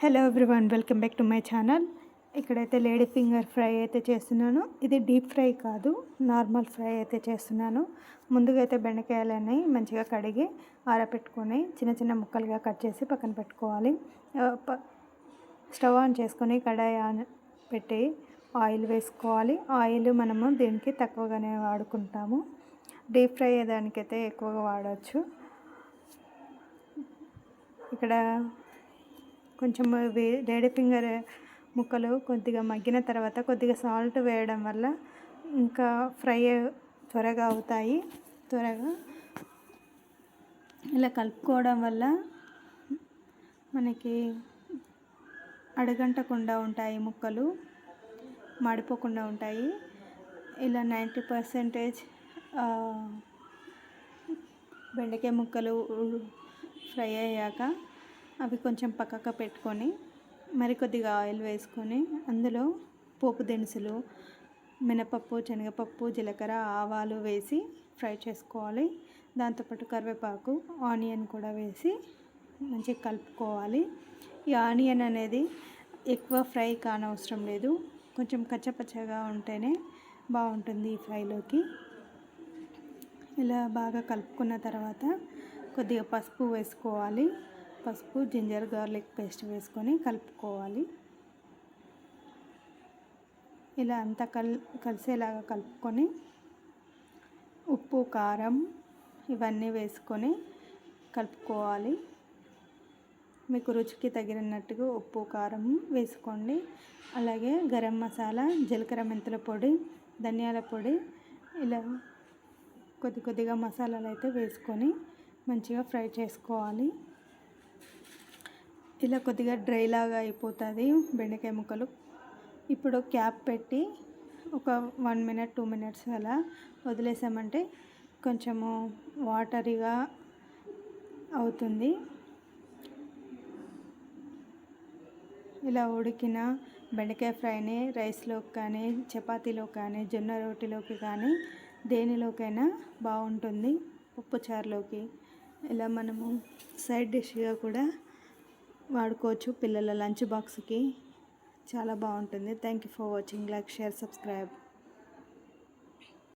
Hello everyone, welcome back to my channel. ఇక్కడైతే lady finger fry అయితే చేస్తున్నాను. ఇది డీప్ ఫ్రై కాదు, నార్మల్ ఫ్రై అయితే చేస్తున్నాను. ముందుగా అయితే బెండకాయలని మంచిగా కడిగి ఆరబెట్టుకొని చిన్న చిన్న ముక్కలుగా కట్ చేసి పక్కన పెట్టుకోవాలి. స్టవ్ ఆన్ చేసుకొని కడాయి ఆన్ పెట్టి ఆయిల్ వేసుకోవాలి. ఆయిల్ మనము దీనికి తక్కువగానే వాడుకుంటాము. డీప్ ఫ్రై దానికైతే ఎక్కువగా వాడవచ్చు. ఇక్కడ కొంచెం లేడీ ఫింగర్ ముక్కలు కొద్దిగా మగ్గిన తర్వాత కొద్దిగా సాల్ట్ వేయడం వల్ల ఇంకా ఫ్రై త్వరగా అవుతాయి. త్వరగా ఇలా కలుపుకోవడం వల్ల మనకి అడగంటకుండా ఉంటాయి, ముక్కలు మాడిపోకుండా ఉంటాయి. ఇలా 90% బెండకాయ ముక్కలు ఫ్రై అయ్యాక అవి కొంచెం పక్కకు పెట్టుకొని మరికొద్దిగా ఆయిల్ వేసుకొని అందులో పోపు దినుసులు, మినపప్పు, శనగపప్పు, జీలకర్ర, ఆవాలు వేసి ఫ్రై చేసుకోవాలి. దాంతోపాటు కరివేపాకు, ఆనియన్ కూడా వేసి మంచిగా కలుపుకోవాలి. ఈ ఆనియన్ అనేది ఎక్కువ ఫ్రై కానవసరం లేదు, కొంచెం కచ్చపచ్చగా ఉంటేనే బాగుంటుంది ఈ ఫ్రైలోకి. ఇలా బాగా కలుపుకున్న తర్వాత కొద్దిగా పసుపు వేసుకోవాలి. పసుపు, జింజర్ గార్లిక్ పేస్ట్ వేసుకొని కలుపుకోవాలి. ఇలా అంతా కలిసేలాగా కలుపుకొని ఉప్పు, కారం ఇవన్నీ వేసుకొని కలుపుకోవాలి. మీకు రుచికి తగినట్టుగా ఉప్పు, కారం వేసుకోండి. అలాగే గరం మసాలా, జీలకర్ర మెంతుల పొడి, ధనియాల పొడి, ఇలా కొద్దిగా మసాలాలు అయితే వేసుకొని మంచిగా ఫ్రై చేసుకోవాలి. ఇలా కొద్దిగా డ్రై లాగా అయిపోతుంది బెండకాయ ముక్కలు. ఇప్పుడు క్యాప్ పెట్టి ఒక 1 minute 2 minutes అలా వదిలేసామంటే కొంచెము వాటరీగా అవుతుంది. ఇలా ఉడికిన బెండకాయ ఫ్రైని రైస్లోకి కానీ, చపాతీలో కానీ, జొన్న రోటిలోకి కానీ దేనిలోకైనా బాగుంటుంది. పప్పుచారులోకి ఇలా మనము సైడ్ డిష్గా కూడా వాడుకోవచ్చు. పిల్లల లంచ్ బాక్స్కి చాలా బాగుంటుంది. Thank you for watching. Like, share, subscribe.